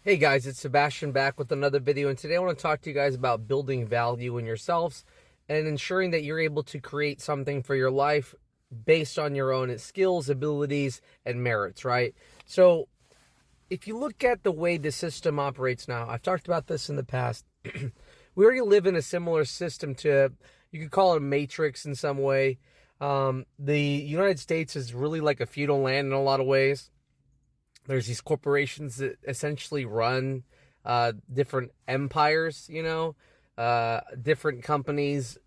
Hey guys, it's Sebastian back with another video, and today I want to talk to you guys about building value in yourselves and ensuring that you're able to create something for your life based on your own skills, abilities, and merits, right? So if you look at the way the system operates now, I've talked about this in the past. We already live in a similar system to, you could call it a matrix in some way. The United States is really like a feudal land in a lot of ways. There's these corporations that essentially run different empires, different companies,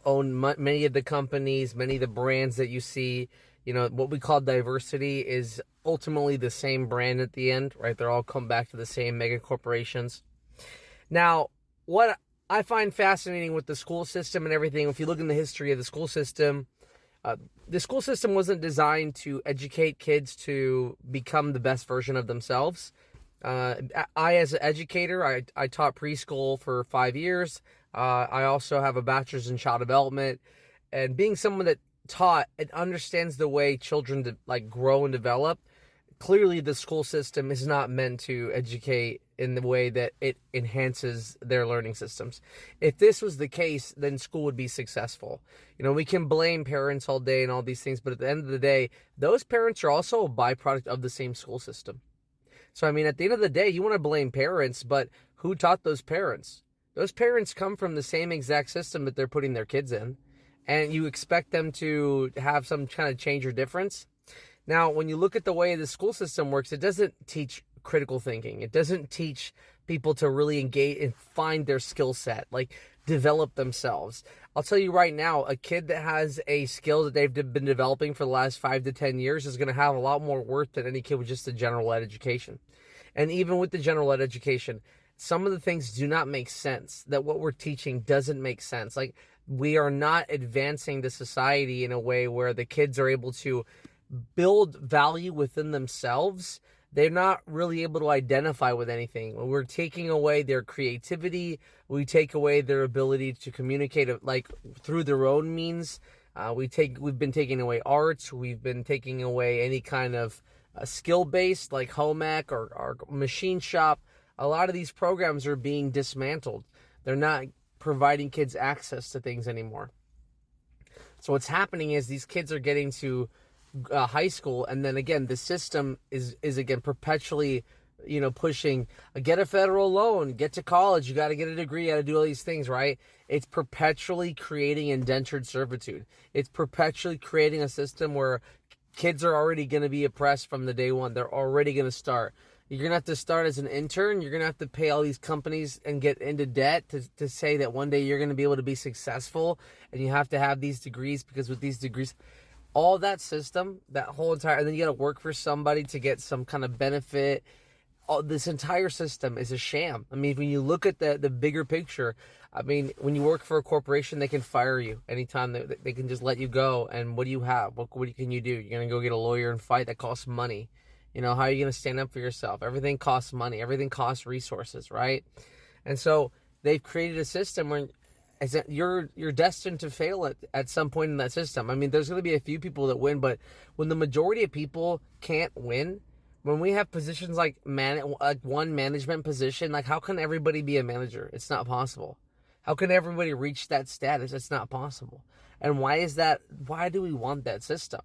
own many of the companies, many of the brands that you see. What we call diversity is ultimately the same brand at the end, right? They're all come back to the same mega corporations. Now, what I find fascinating with the school system and everything, if you look in the history of the school system wasn't designed to educate kids to become the best version of themselves. As an educator, I taught preschool for 5 years. I also have a bachelor's in child development. And being someone that taught and understands the way children grow and develop, clearly the school system is not meant to educate in the way that it enhances their learning systems. If this was the case, then school would be successful. We can blame parents all day and all these things, but at the end of the day, those parents are also a byproduct of the same school system. So, at the end of the day, you want to blame parents, but who taught those parents? Those parents come from the same exact system that they're putting their kids in, and you expect them to have some kind of change or difference. Now, when you look at the way the school system works, it doesn't teach critical thinking. It doesn't teach people to really engage and find their skill set, develop themselves. I'll tell you right now, a kid that has a skill that they've been developing for the last 5 to 10 years is going to have a lot more worth than any kid with just a general ed education. And even with the general ed education, some of the things do not make sense. That what we're teaching doesn't make sense. We are not advancing the society in a way where the kids are able to build value within themselves. They're not really able to identify with anything. We're taking away their creativity. We take away their ability to communicate through their own means. We've been taking away arts. We've been taking away any kind of skill-based like home ec or machine shop. A lot of these programs are being dismantled. They're not providing kids access to things anymore. So what's happening is these kids are getting to high school, and then again the system is again perpetually pushing get a federal loan, get to college, you got to get a degree, you got to do all these things, right? It's perpetually creating indentured servitude. It's perpetually creating a system where kids are already going to be oppressed from the day one. They're already going to start. You're going to have to start as an intern. You're going to have to pay all these companies and get into debt to say that one day you're going to be able to be successful, and you have to have these degrees, because with these degrees, all that system, that whole entire, and then you got to work for somebody to get some kind of benefit. This entire system is a sham. When you look at the bigger picture, when you work for a corporation, they can fire you anytime. They can just let you go. And what do you have? What can you do? You're going to go get a lawyer and fight? That costs money. How are you going to stand up for yourself? Everything costs money. Everything costs resources, right? And so they've created a system where you're destined to fail at some point in that system. There's going to be a few people that win, but when the majority of people can't win, when we have positions like one management position, how can everybody be a manager? It's not possible. How can everybody reach that status? It's not possible. And why is that? Why do we want that system?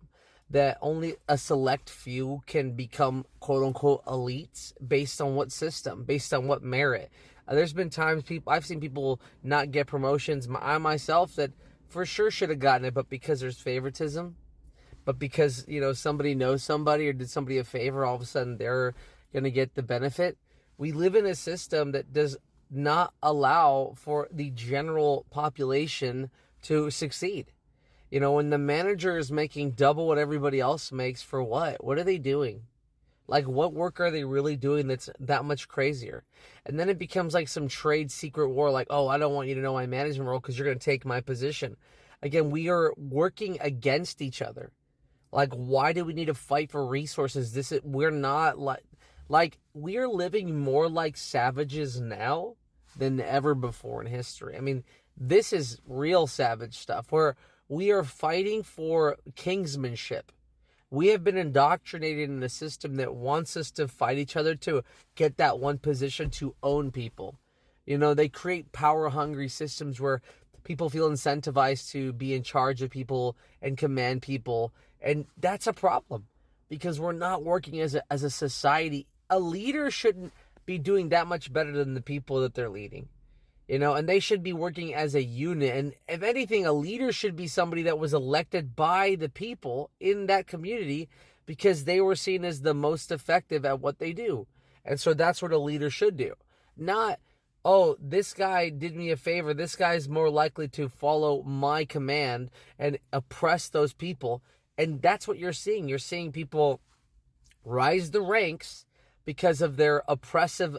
That only a select few can become quote unquote elites based on what system, based on what merit? There's been times I've seen people not get promotions. I myself that for sure should have gotten it, but because there's favoritism, but because somebody knows somebody or did somebody a favor, all of a sudden they're going to get the benefit. We live in a system that does not allow for the general population to succeed. When the manager is making double what everybody else makes, for what? What are they doing? What work are they really doing that's that much crazier? And then it becomes like some trade secret war, oh, I don't want you to know my management role because you're going to take my position. Again, we are working against each other. Why do we need to fight for resources? We're not we are living more like savages now than ever before in history. This is real savage stuff where we are fighting for kingsmanship. We have been indoctrinated in a system that wants us to fight each other to get that one position, to own people. You know, they create power-hungry systems where people feel incentivized to be in charge of people and command people. And that's a problem because we're not working as a society. A leader shouldn't be doing that much better than the people that they're leading. You know, and they should be working as a unit. And if anything, a leader should be somebody that was elected by the people in that community because they were seen as the most effective at what they do. And so that's what a leader should do. Not, oh, this guy did me a favor. This guy's more likely to follow my command and oppress those people. And that's what you're seeing. You're seeing people rise the ranks because of their oppressive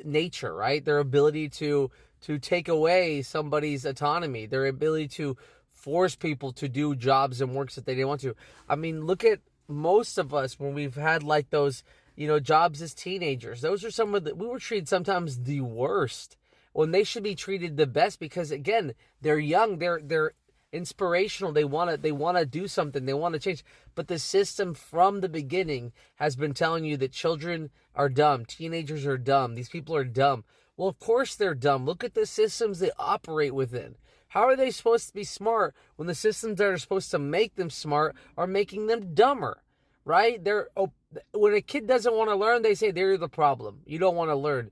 nature, right? Their ability to take away somebody's autonomy, their ability to force people to do jobs and works that they didn't want to. I mean, look at most of us when we've had like those, you know, jobs as teenagers. Those are some of the, we were treated sometimes the worst when they should be treated the best because again, they're young, they're inspirational. They want to do something. They want to change. But the system from the beginning has been telling you that children are dumb. Teenagers are dumb. These people are dumb. Well, of course they're dumb. Look at the systems they operate within. How are they supposed to be smart when the systems that are supposed to make them smart are making them dumber, right? When a kid doesn't want to learn, they say they're the problem. You don't want to learn.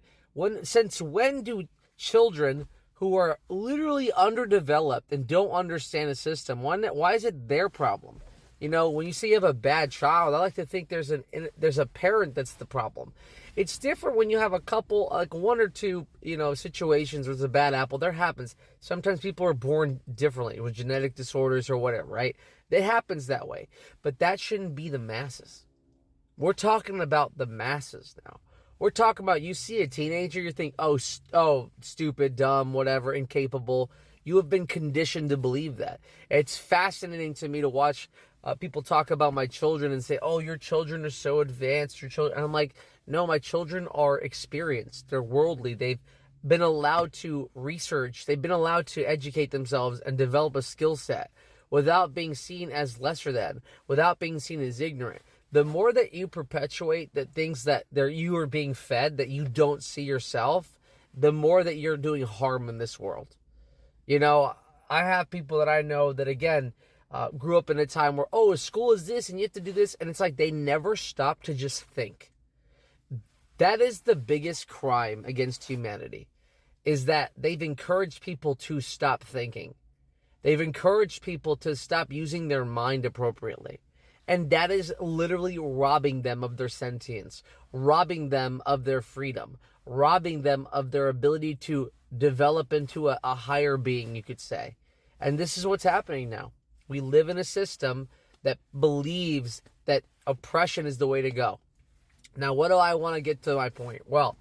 Since when do children who are literally underdeveloped and don't understand the system, why is it their problem? You know, when you say you have a bad child, I like to think there's a parent that's the problem. It's different when you have a couple, like one or two, you know, situations where there's a bad apple. There happens. Sometimes people are born differently with genetic disorders or whatever, right? It happens that way. But that shouldn't be the masses. We're talking about the masses now. We're talking about, you see a teenager, you think, oh, stupid, dumb, whatever, incapable. You have been conditioned to believe that. It's fascinating to me to watch people talk about my children and say, oh, your children are so advanced, your children. And I'm like, no, my children are experienced. They're worldly. They've been allowed to research. They've been allowed to educate themselves and develop a skill set without being seen as lesser than, without being seen as ignorant. The more that you perpetuate the things that you are being fed that you don't see yourself, the more that you're doing harm in this world. You know, I have people that I know that, again, grew up in a time where, oh, school is this and you have to do this. And it's like they never stop to just think. That is the biggest crime against humanity, is that they've encouraged people to stop thinking. They've encouraged people to stop using their mind appropriately. And that is literally robbing them of their sentience, robbing them of their freedom, robbing them of their ability to develop into a higher being, you could say. And this is what's happening now. We live in a system that believes that oppression is the way to go. Now, what do I want to get to my point? Well,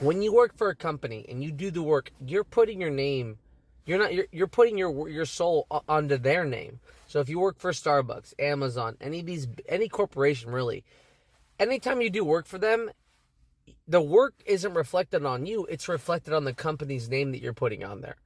when you work for a company and you do the work, you're putting your name, you're putting your soul onto their name. So if you work for Starbucks, Amazon, any corporation really, anytime you do work for them, the work isn't reflected on you, it's reflected on the company's name that you're putting on there.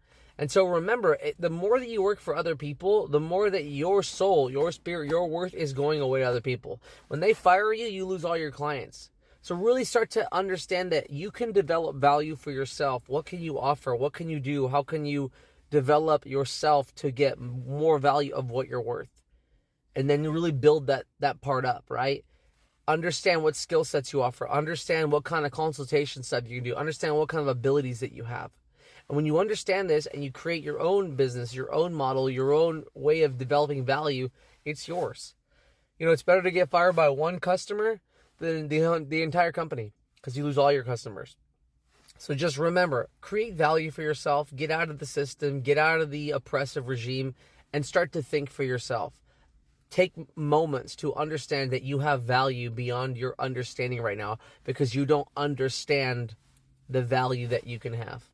And so remember, the more that you work for other people, the more that your soul, your spirit, your worth is going away to other people. When they fire you, you lose all your clients. So really start to understand that you can develop value for yourself. What can you offer? What can you do? How can you develop yourself to get more value of what you're worth? And then you really build that part up, right? Understand what skill sets you offer. Understand what kind of consultation stuff you can do. Understand what kind of abilities that you have. And when you understand this and you create your own business, your own model, your own way of developing value, it's yours. You know, it's better to get fired by one customer than the entire company, because you lose all your customers. So just remember, create value for yourself, get out of the system, get out of the oppressive regime, and start to think for yourself. Take moments to understand that you have value beyond your understanding right now, because you don't understand the value that you can have.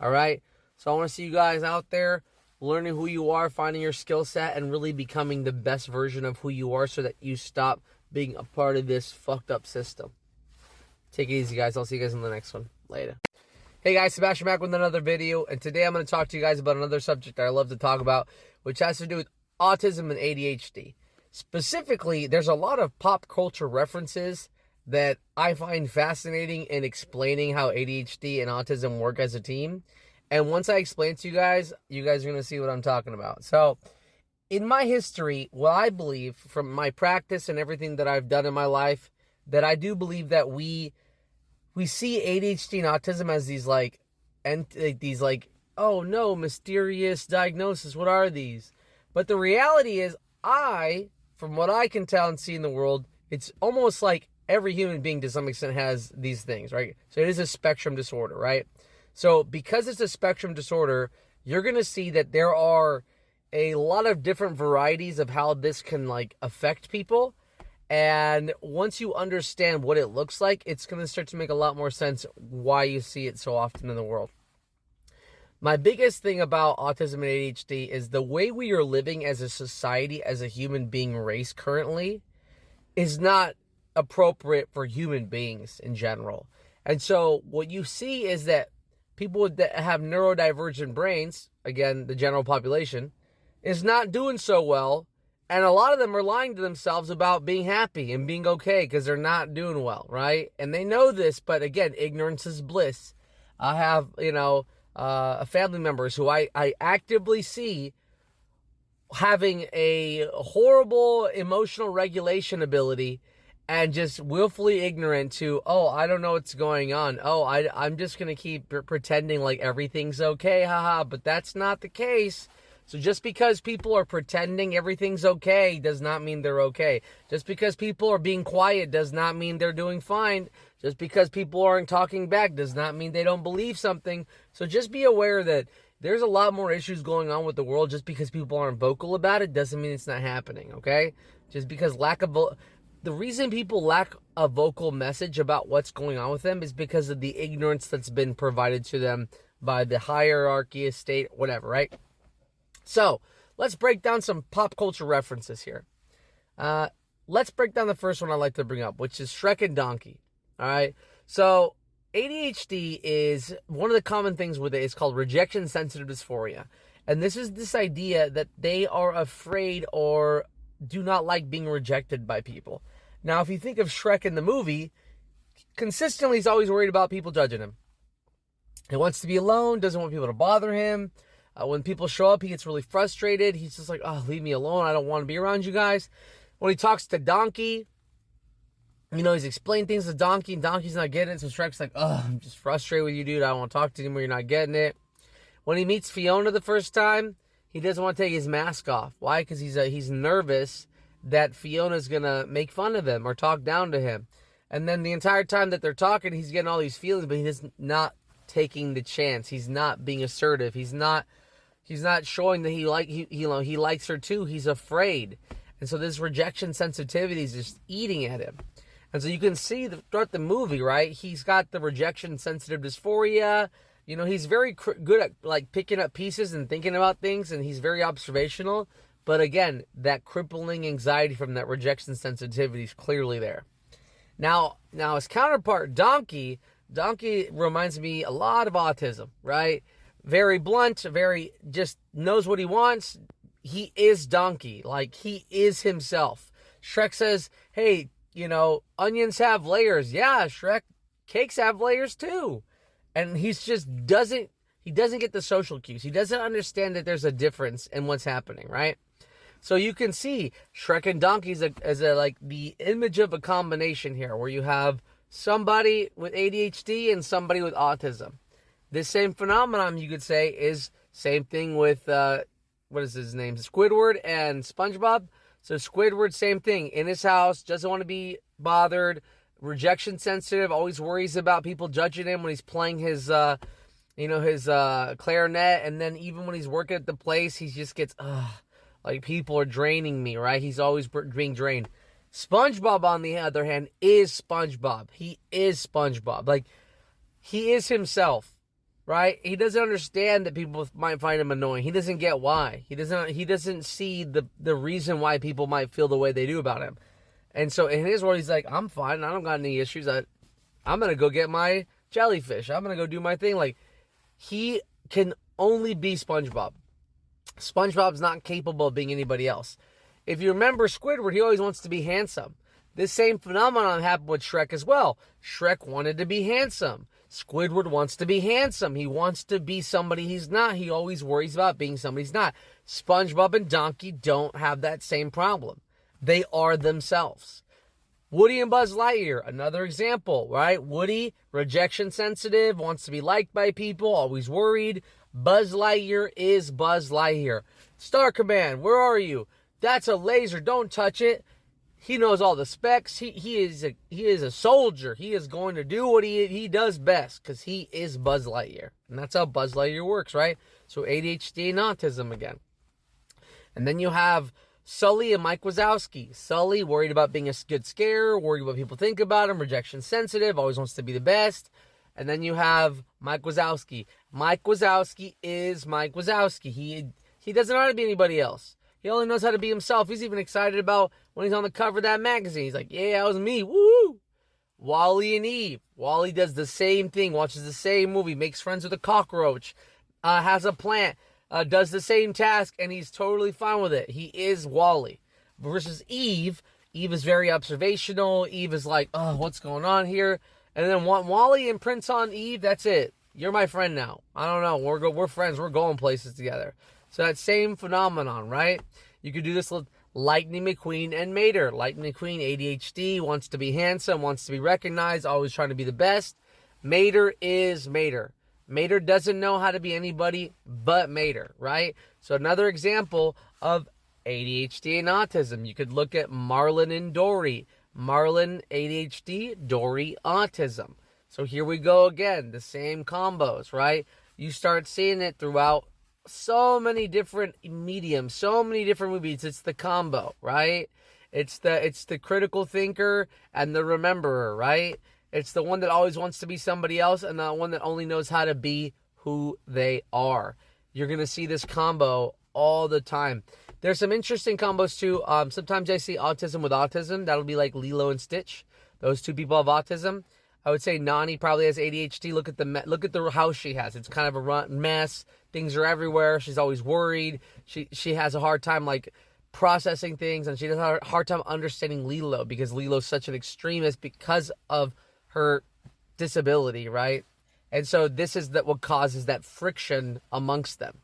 All right? So I want to see you guys out there learning who you are, finding your skill set, and really becoming the best version of who you are so that you stop being a part of this fucked up system. Take it easy, guys. I'll see you guys in the next one. Later. Hey guys, Sebastian back with another video, and today I'm going to talk to you guys about another subject that I love to talk about, which has to do with autism and ADHD. Specifically, there's a lot of pop culture references that I find fascinating in explaining how ADHD and autism work as a team. And once I explain it to you guys are going to see what I'm talking about. So, in my history, what I believe from my practice and everything that I've done in my life, that I do believe that we see ADHD and autism as these oh no, mysterious diagnosis. What are these? But the reality is, from what I can tell and see in the world, it's almost like every human being to some extent has these things, right? So it is a spectrum disorder, right? So because it's a spectrum disorder, you're going to see that there are a lot of different varieties of how this can affect people. And once you understand what it looks like, it's going to start to make a lot more sense why you see it so often in the world. My biggest thing about autism and ADHD is the way we are living as a society, as a human being race currently, is not appropriate for human beings in general. And so what you see is that people that have neurodivergent brains, again, the general population, is not doing so well. And a lot of them are lying to themselves about being happy and being okay because they're not doing well, right? And they know this, but again, ignorance is bliss. I have, family members who I actively see having a horrible emotional regulation ability and just willfully ignorant to, I don't know what's going on. I'm just going to keep pretending like everything's okay, haha, but that's not the case. So just because people are pretending everything's okay does not mean they're okay. Just because people are being quiet does not mean they're doing fine. Just because people aren't talking back does not mean they don't believe something. So just be aware that there's a lot more issues going on with the world. Just because people aren't vocal about it doesn't mean it's not happening, okay? Just because the reason people lack a vocal message about what's going on with them is because of the ignorance that's been provided to them by the hierarchy, state, whatever, right? So, let's break down some pop culture references here. Let's break down the first one I'd like to bring up, which is Shrek and Donkey. All right? So, ADHD is one of the common things with it is called rejection-sensitive dysphoria. And this is this idea that they are afraid or do not like being rejected by people. Now, if you think of Shrek in the movie, consistently he's always worried about people judging him. He wants to be alone, doesn't want people to bother him. When people show up, he gets really frustrated. He's just like, leave me alone. I don't want to be around you guys. When he talks to Donkey, he's explaining things to Donkey, and Donkey's not getting it. So Shrek's like, I'm just frustrated with you, dude. I don't want to talk to you anymore. You're not getting it. When he meets Fiona the first time, he doesn't want to take his mask off. Why? Because he's nervous that Fiona's going to make fun of him or talk down to him. And then the entire time that they're talking, he's getting all these feelings, but he's not taking the chance. He's not being assertive. He's not showing that he likes her too. He's afraid. And so this rejection sensitivity is just eating at him. And so you can see throughout the movie, right? He's got the rejection sensitive dysphoria. He's very good at picking up pieces and thinking about things, and he's very observational. But again, that crippling anxiety from that rejection sensitivity is clearly there. Now his counterpart, Donkey reminds me a lot of autism, right? Very blunt, very just knows what he wants. He is Donkey. He is himself. Shrek says, hey, onions have layers. Yeah, Shrek, cakes have layers too. And he doesn't get the social cues. He doesn't understand that there's a difference in what's happening, right? So you can see Shrek and Donkey as the image of a combination here, where you have somebody with ADHD and somebody with autism. This same phenomenon, you could say, is same thing with, what is his name? Squidward and SpongeBob. So Squidward, same thing. In his house, doesn't want to be bothered, rejection sensitive, always worries about people judging him when he's playing his clarinet. And then even when he's working at the place, he just gets, people are draining me, right? He's always being drained. SpongeBob, on the other hand, is SpongeBob. He is SpongeBob. He is himself. Right? He doesn't understand that people might find him annoying. He doesn't get why. He doesn't see the reason why people might feel the way they do about him. And so in his world, he's like, I'm fine. I don't got any issues. I'm going to go get my jellyfish. I'm going to go do my thing. He can only be SpongeBob. SpongeBob's not capable of being anybody else. If you remember Squidward, he always wants to be handsome. This same phenomenon happened with Shrek as well. Shrek wanted to be handsome. Squidward wants to be handsome. He wants to be somebody he's not. He always worries about being somebody he's not. SpongeBob and Donkey don't have that same problem. They are themselves. Woody and Buzz Lightyear, another example, right? Woody, rejection sensitive, wants to be liked by people, always worried. Buzz Lightyear is Buzz Lightyear. Star Command, where are you? That's a laser, don't touch it. He knows all the specs. He is a soldier. He is going to do what he does best because he is Buzz Lightyear. And that's how Buzz Lightyear works, right? So ADHD and autism again. And then you have Sully and Mike Wazowski. Sully, worried about being a good scare, worried what people think about him, rejection sensitive, always wants to be the best. And then you have Mike Wazowski. Mike Wazowski is Mike Wazowski. He doesn't know how to be anybody else. He only knows how to be himself. He's even excited about when he's on the cover of that magazine. He's like, yeah, that was me. Woo! Wally and Eve. Wally does the same thing, watches the same movie, makes friends with a cockroach, has a plant, does the same task, and he's totally fine with it. He is Wally. Versus Eve. Eve is very observational. Eve is like, oh, what's going on here? And then Wally imprints on Eve, that's it. You're my friend now. I don't know. We're friends. We're going places together. So that same phenomenon, right? You could do this with Lightning McQueen and Mater. Lightning McQueen, ADHD, wants to be handsome, wants to be recognized, always trying to be the best. Mater is Mater. Mater doesn't know how to be anybody but Mater, right? So another example of ADHD and autism. You could look at Marlon and Dory. Marlon, ADHD, Dory, autism. So here we go again, the same combos, right? You start seeing it throughout so many different mediums, so many different movies. It's the combo, right? It's the critical thinker and the rememberer, right? It's the one that always wants to be somebody else and the one that only knows how to be who they are. You're going to see this combo all the time. There's some interesting combos too. Sometimes I see autism with autism. That'll be like Lilo and Stitch. Those two people have autism. I would say Nani probably has ADHD. Look at the house she has. It's kind of a mess. Things are everywhere. She's always worried. She has a hard time like processing things, and she has a hard time understanding Lilo because Lilo's such an extremist because of her disability, right? And so this is what causes that friction amongst them.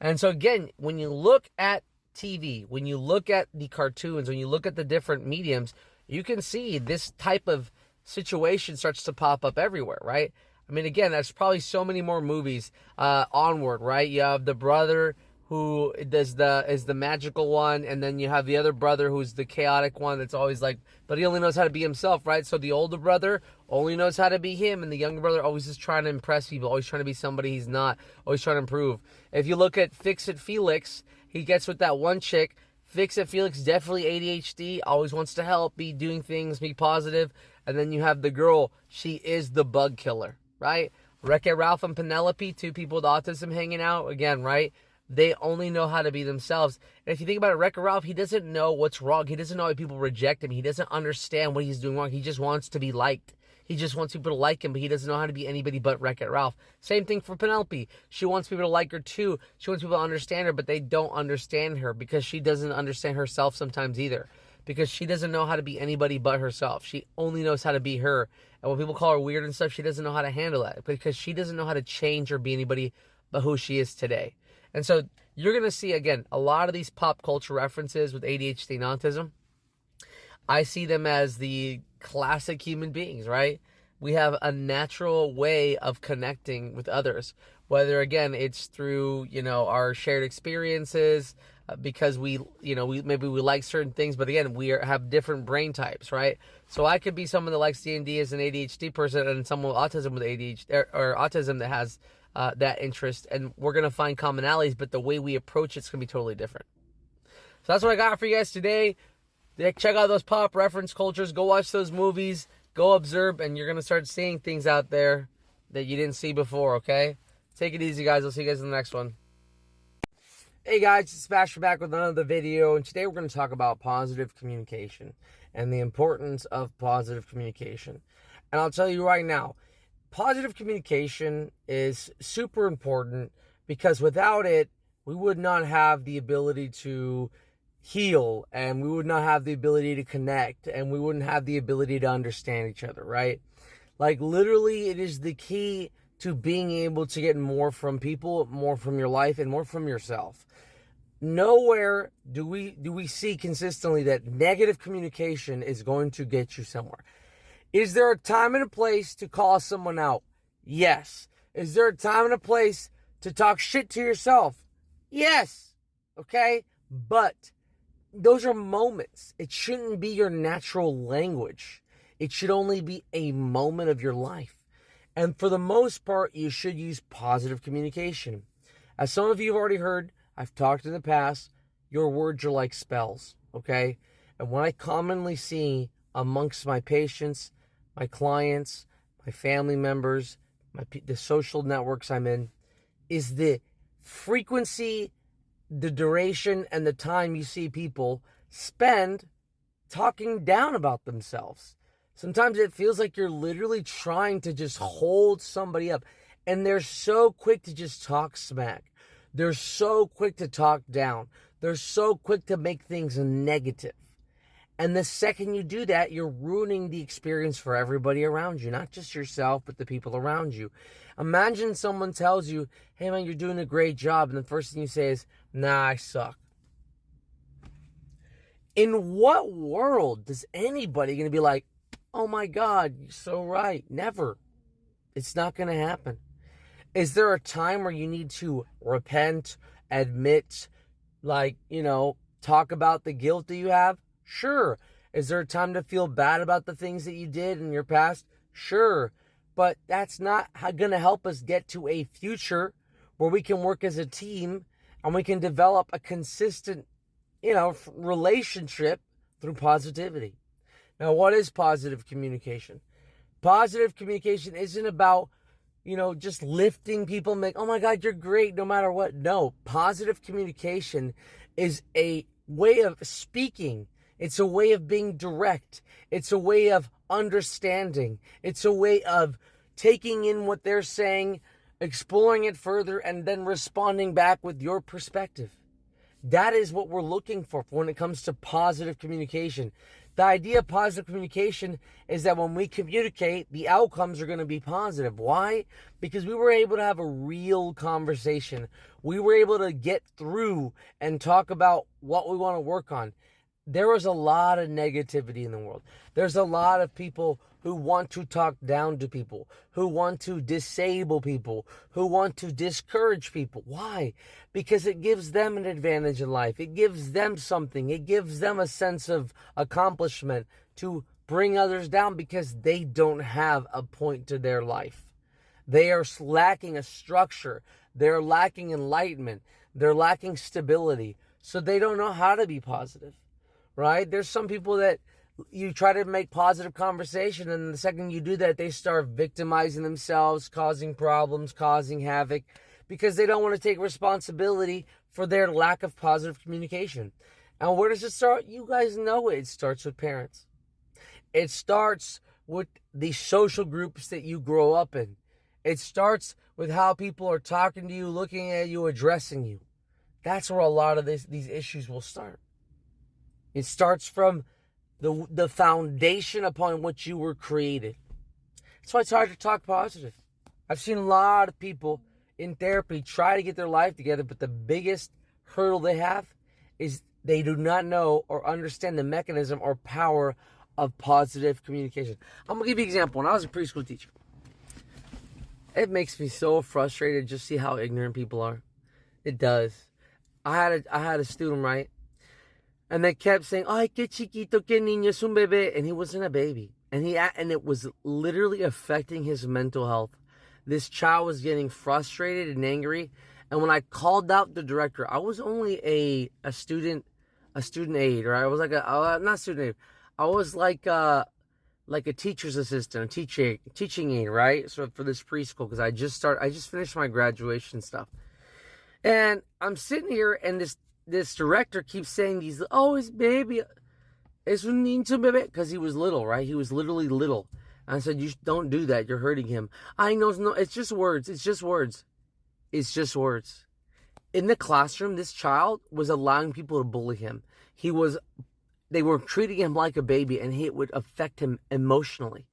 And so again, when you look at TV, when you look at the cartoons, when you look at the different mediums, you can see this type of situation starts to pop up everywhere, right? I mean, again, there's probably so many more movies onward, right? You have the brother who is the magical one, and then you have the other brother who's the chaotic one that's always like, but he only knows how to be himself, right? So the older brother only knows how to be him, and the younger brother always is trying to impress people, always trying to be somebody he's not, always trying to improve. If you look at Fix-It Felix, he gets with that one chick. Fix-It Felix, definitely ADHD, always wants to help, be doing things, be positive. And then you have the girl, she is the bug killer, right? Wreck-It Ralph and Penelope, two people with autism hanging out, again, right? They only know how to be themselves. And if you think about it, Wreck-It Ralph, he doesn't know what's wrong. He doesn't know why people reject him. He doesn't understand what he's doing wrong. He just wants to be liked. He just wants people to like him, but he doesn't know how to be anybody but Wreck-It Ralph. Same thing for Penelope. She wants people to like her too. She wants people to understand her, but they don't understand her because she doesn't understand herself sometimes either. Because she doesn't know how to be anybody but herself. She only knows how to be her. And when people call her weird and stuff, she doesn't know how to handle that. Because she doesn't know how to change or be anybody but who she is today. And so you're going to see, again, a lot of these pop culture references with ADHD and autism. I see them as the classic human beings, right? We have a natural way of connecting with others. Whether, again, it's through, our shared experiences, because we maybe we like certain things, but again, have different brain types, right? So I could be someone that likes D&D as an ADHD person, and someone with autism with ADHD or autism that has that interest, and we're gonna find commonalities, but the way we approach it's gonna be totally different. So that's what I got for you guys today. Check out those pop reference cultures. Go watch those movies. Go observe, and you're gonna start seeing things out there that you didn't see before. Okay, take it easy, guys. I'll see you guys in the next one. Hey guys, it's Sebastian back with another video, and today we're going to talk about positive communication and the importance of positive communication. And I'll tell you right now, positive communication is super important because without it, we would not have the ability to heal, and we would not have the ability to connect, and we wouldn't have the ability to understand each other, right? Like, literally, it is the key to being able to get more from people, more from your life, and more from yourself. Nowhere do we see consistently that negative communication is going to get you somewhere. Is there a time and a place to call someone out? Yes. Is there a time and a place to talk shit to yourself? Yes. Okay? But those are moments. It shouldn't be your natural language. It should only be a moment of your life. And for the most part, you should use positive communication. As some of you have already heard, I've talked in the past, your words are like spells, okay? And what I commonly see amongst my patients, my clients, my family members, the social networks I'm in, is the frequency, the duration, and the time you see people spend talking down about themselves. Sometimes it feels like you're literally trying to just hold somebody up, and they're so quick to just talk smack. They're so quick to talk down. They're so quick to make things negative. And the second you do that, you're ruining the experience for everybody around you, not just yourself, but the people around you. Imagine someone tells you, hey man, you're doing a great job, and the first thing you say is, nah, I suck. In what world does anybody going to be like, oh my God, you're so right? Never. It's not going to happen. Is there a time where you need to repent, admit, talk about the guilt that you have? Sure. Is there a time to feel bad about the things that you did in your past? Sure. But that's not going to help us get to a future where we can work as a team and we can develop a consistent, relationship through positivity. Now, what is positive communication? Positive communication isn't about, just lifting people and oh my God, you're great no matter what. No, positive communication is a way of speaking. It's a way of being direct. It's a way of understanding. It's a way of taking in what they're saying, exploring it further, and then responding back with your perspective. That is what we're looking for when it comes to positive communication. The idea of positive communication is that when we communicate, the outcomes are going to be positive. Why? Because we were able to have a real conversation. We were able to get through and talk about what we want to work on. There was a lot of negativity in the world. There's a lot of people who want to talk down to people, who want to disable people, who want to discourage people. Why? Because it gives them an advantage in life. It gives them something. It gives them a sense of accomplishment to bring others down because they don't have a point to their life. They are lacking a structure. They're lacking enlightenment. They're lacking stability. So they don't know how to be positive. Right? There's some people that you try to make positive conversation, and the second you do that, they start victimizing themselves, causing problems, causing havoc, because they don't want to take responsibility for their lack of positive communication. And where does it start? You guys know it. It starts with parents. It starts with the social groups that you grow up in. It starts with how people are talking to you, looking at you, addressing you. That's where a lot of these issues will start. It starts from the foundation upon which you were created. That's why it's hard to talk positive. I've seen a lot of people in therapy try to get their life together, but the biggest hurdle they have is they do not know or understand the mechanism or power of positive communication. I'm going to give you an example. When I was a preschool teacher, it makes me so frustrated just see how ignorant people are. It does. I had a student, right? And they kept saying, ay, que chiquito, que niño, es un bebé. And he wasn't a baby. And it was literally affecting his mental health. This child was getting frustrated and angry. And when I called out the director, I was only a student aide, or I was like not student aide. I was like a teacher's assistant, a teaching aide, right? So for this preschool, because I just finished my graduation stuff. And I'm sitting here, and this director keeps saying his baby, es un niño bebé, because he was little, right? He was literally little. And I said, you don't do that. You're hurting him. I know, no, it's just words. It's just words. It's just words. In the classroom, this child was allowing people to bully him. they were treating him like a baby, and it would affect him emotionally.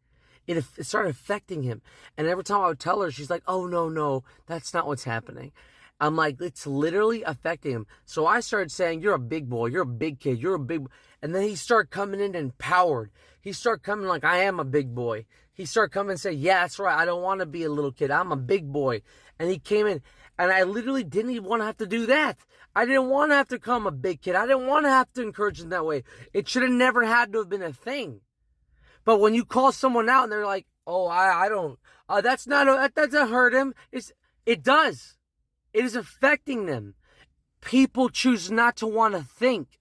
It started affecting him. And every time I would tell her, she's like, oh, no, that's not what's happening. I'm like, it's literally affecting him. So I started saying, you're a big boy. You're a big kid. You're a big... And then he started coming in empowered. He started coming like, I am a big boy. He started coming and saying, yeah, that's right. I don't want to be a little kid. I'm a big boy. And he came in. And I literally didn't even want to have to do that. I didn't want to have to become a big kid. I didn't want to have to encourage him that way. It should have never had to have been a thing. But when you call someone out and they're like, oh, I don't, that doesn't hurt him. It does. It is affecting them. People choose not to want to think.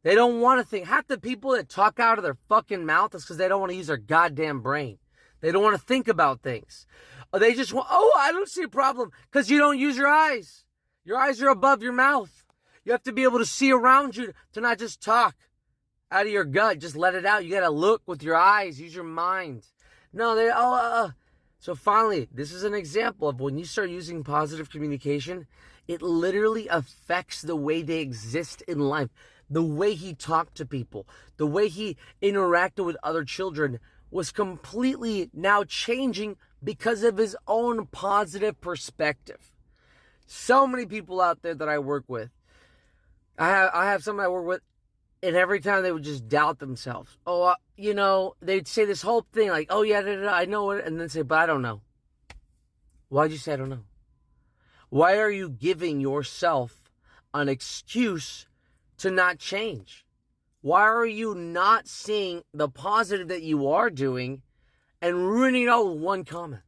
They don't want to think. Half the people that talk out of their fucking mouth is because they don't want to use their goddamn brain. They don't want to think about things. Or they just want, I don't see a problem because you don't use your eyes. Your eyes are above your mouth. You have to be able to see around you to not just talk out of your gut. Just let it out. You got to look with your eyes. Use your mind. No, So finally, this is an example of when you start using positive communication, it literally affects the way they exist in life. The way he talked to people, the way he interacted with other children was completely now changing because of his own positive perspective. So many people out there that I work with, I have someone I work with, and every time they would just doubt themselves. They'd say this whole thing like, oh yeah, I know it, and then say, but I don't know. Why'd you say I don't know? Why are you giving yourself an excuse to not change? Why are you not seeing the positive that you are doing and ruining it all with one comment?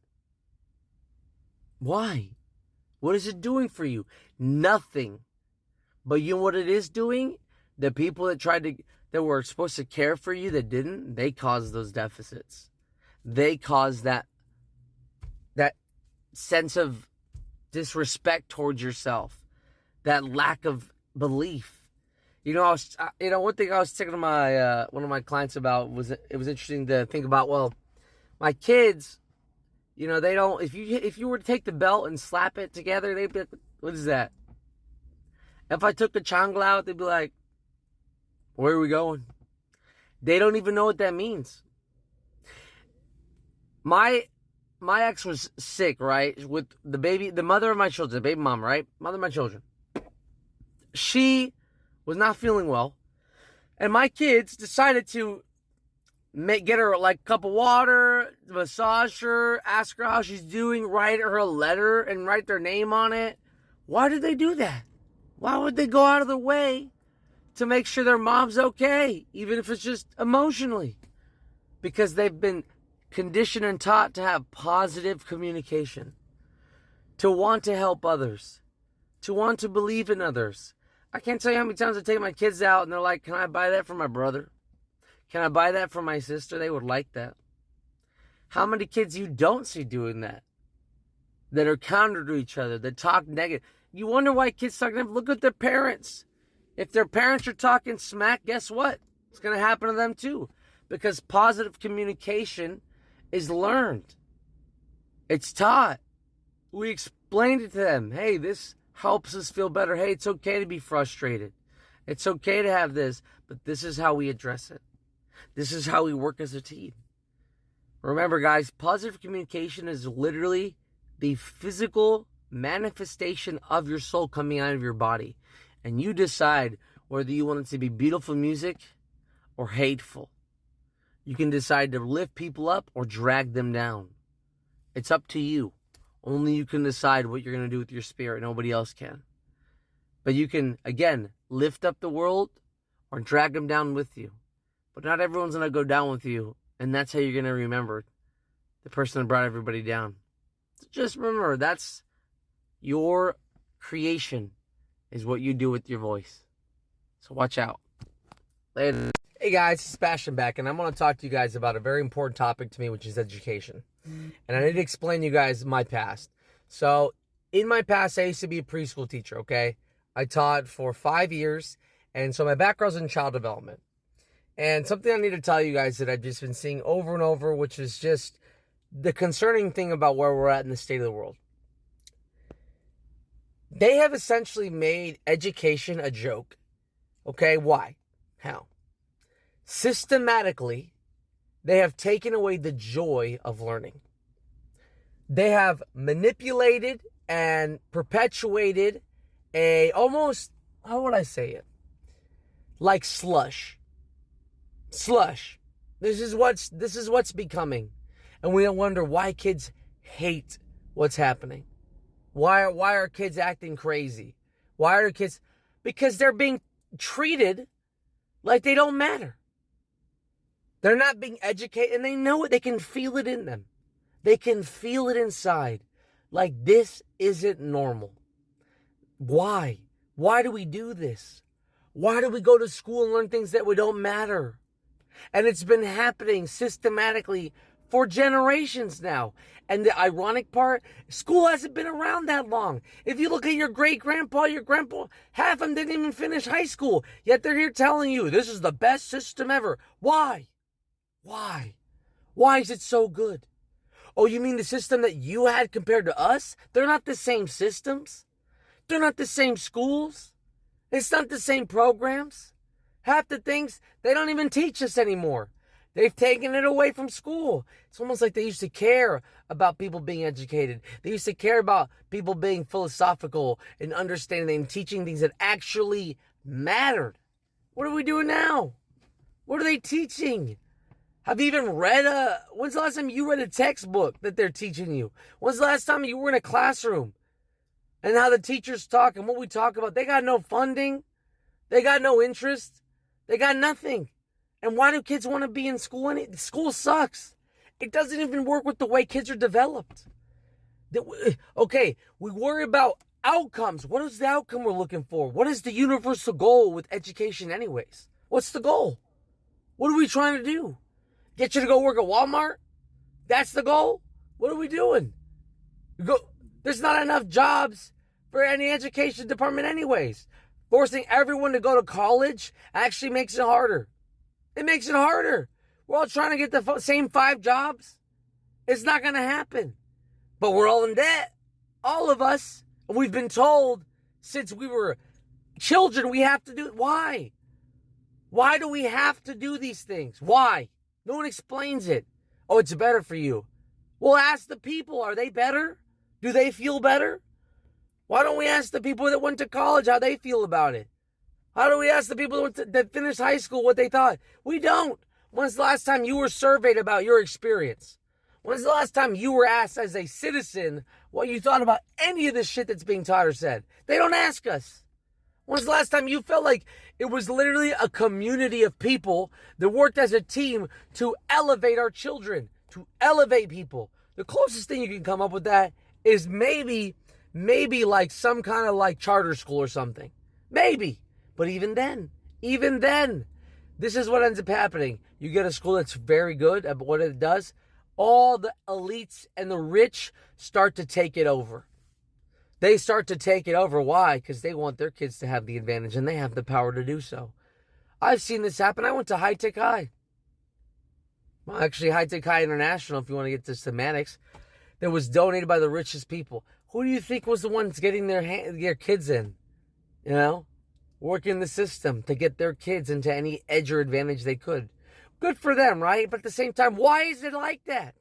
Why? What is it doing for you? Nothing. But you know what it is doing? The people that were supposed to care for you that didn't, they caused those deficits. They caused that sense of disrespect towards yourself, that lack of belief. One thing I was talking to my one of my clients about was it was interesting to think about. Well, my kids, they don't. If you were to take the belt and slap it together, they'd be like, "What is that?" If I took the chancla out, they'd be like, "Where are we going?" They don't even know what that means. My ex was sick, right, with the mother of my children, the baby mom, right, mother of my children. She was not feeling well, and my kids decided to get her like a cup of water, massage her, ask her how she's doing, write her a letter and write their name on it. Why did they do that? Why would they go out of their way to make sure their mom's okay, even if it's just emotionally? Because they've been conditioned and taught to have positive communication, to want to help others, to want to believe in others. I can't tell you how many times I take my kids out and they're like, can I buy that for my brother? Can I buy that for my sister? They would like that. How many kids you don't see doing that are counter to each other, that talk negative? You wonder why kids talk negative? Look at their parents. If their parents are talking smack, guess what? It's going to happen to them too. Because positive communication is learned. It's taught. We explained it to them. Hey, this helps us feel better. Hey, it's okay to be frustrated. It's okay to have this, but this is how we address it. This is how we work as a team. Remember, guys, positive communication is literally the physical manifestation of your soul coming out of your body. And you decide whether you want it to be beautiful music or hateful. You can decide to lift people up or drag them down. It's up to you. Only you can decide what you're going to do with your spirit. Nobody else can. But you can, again, lift up the world or drag them down with you. But not everyone's going to go down with you. And that's how you're going to remember the person that brought everybody down. So just remember, that's your creation, is what you do with your voice. So watch out. Later. Hey guys, Sebastian back, and I'm going to talk to you guys about a very important topic to me, which is education. And I need to explain to you guys my past. So, in my past, I used to be a preschool teacher, okay? I taught for 5 years, and so my background's in child development. And something I need to tell you guys that I've just been seeing over and over, which is just the concerning thing about where we're at in the state of the world. They have essentially made education a joke. Okay, why? How? Systematically, they have taken away the joy of learning. They have manipulated and perpetuated a almost, how would I say it? Like slush. Slush. This is what's becoming. And we wonder why kids hate what's happening. Why are kids acting crazy? Why are kids? Because they're being treated like they don't matter. They're not being educated, and they know it. They can feel it in them. They can feel it inside. Like this isn't normal. Why? Why do we do this? Why do we go to school and learn things that don't matter? And it's been happening systematically for generations now. And the ironic part, school hasn't been around that long. If you look at your great-grandpa, your grandpa, half of them didn't even finish high school. Yet they're here telling you this is the best system ever. Why? Why? Why is it so good? Oh, you mean the system that you had compared to us? They're not the same systems. They're not the same schools. It's not the same programs. Half the things, they don't even teach us anymore. They've taken it away from school. It's almost like they used to care about people being educated. They used to care about people being philosophical and understanding and teaching things that actually mattered. What are we doing now? What are they teaching? Have you even read when's the last time you read a textbook that they're teaching you? When's the last time you were in a classroom? And how the teachers talk and what we talk about. They got no funding. They got no interest. They got nothing. And why do kids want to be in school? School sucks. It doesn't even work with the way kids are developed. Okay, we worry about outcomes. What is the outcome we're looking for? What is the universal goal with education anyways? What's the goal? What are we trying to do? Get you to go work at Walmart? That's the goal? What are we doing? There's not enough jobs for any education department anyways. Forcing everyone to go to college actually makes it harder. It makes it harder. We're all trying to get the same 5 jobs. It's not going to happen. But we're all in debt. All of us. And we've been told since we were children we have to do it. Why? Why do we have to do these things? Why? No one explains it. Oh, it's better for you. Well, ask the people. Are they better? Do they feel better? Why don't we ask the people that went to college how they feel about it? How do we ask the people that finished high school what they thought? We don't. When's the last time you were surveyed about your experience? When's the last time you were asked as a citizen what you thought about any of the shit that's being taught or said? They don't ask us. When's the last time you felt like it was literally a community of people that worked as a team to elevate our children, to elevate people? The closest thing you can come up with that is maybe like some kind of like charter school or something. Maybe. But even then, this is what ends up happening. You get a school that's very good at what it does. All the elites and the rich start to take it over. They start to take it over. Why? Because they want their kids to have the advantage and they have the power to do so. I've seen this happen. I went to High Tech High. Well, actually, High Tech High International, if you want to get to semantics, that was donated by the richest people. Who do you think was the ones getting their kids in? You know? Working the system to get their kids into any edge or advantage they could. Good for them, right? But at the same time, why is it like that?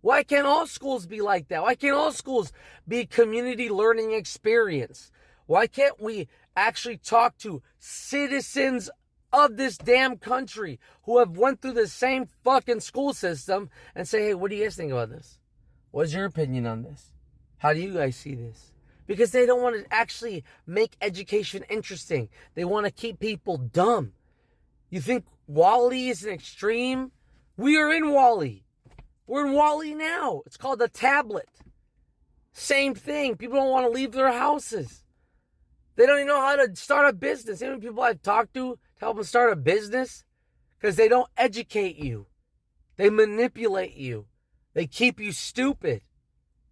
Why can't all schools be like that? Why can't all schools be community learning experience? Why can't we actually talk to citizens of this damn country who have went through the same fucking school system and say, hey, what do you guys think about this? What's your opinion on this? How do you guys see this? Because they don't want to actually make education interesting. They want to keep people dumb. You think Wall-E is an extreme? We are in Wall-E. We're in Wall-E now. It's called a tablet. Same thing. People don't want to leave their houses. They don't even know how to start a business. How many people I've talked to help them start a business? Because they don't educate you. They manipulate you. They keep you stupid.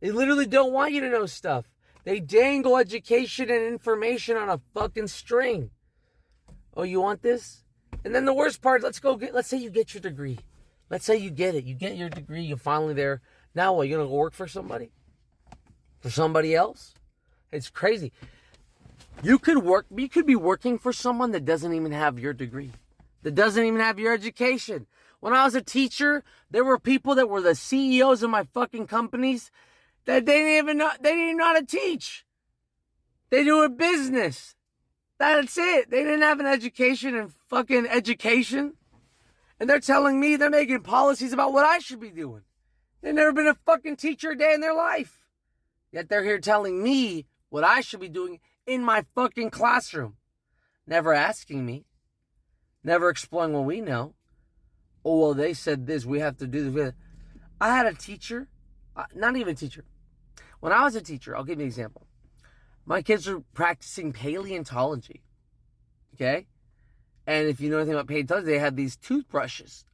They literally don't want you to know stuff. They dangle education and information on a fucking string. Oh, you want this? And then the worst part, let's say you get your degree. Let's say you get it. You get your degree. You're finally there. Now what? You're going to go work for somebody? For somebody else? It's crazy. You could be working for someone that doesn't even have your degree. that doesn't even have your education. When I was a teacher, there were people that were the CEOs of my fucking companies that they didn't even know how to teach. They do a business. That's it. They didn't have an education in fucking education. And they're telling me they're making policies about what I should be doing. They've never been a fucking teacher a day in their life. Yet they're here telling me what I should be doing in my fucking classroom. Never asking me. Never exploring what we know. Oh, well, they said this. We have to do this. I had a teacher. Not even a teacher. When I was a teacher, I'll give you an example. My kids were practicing paleontology. Okay? And if you know anything about paleontology, they had these toothbrushes.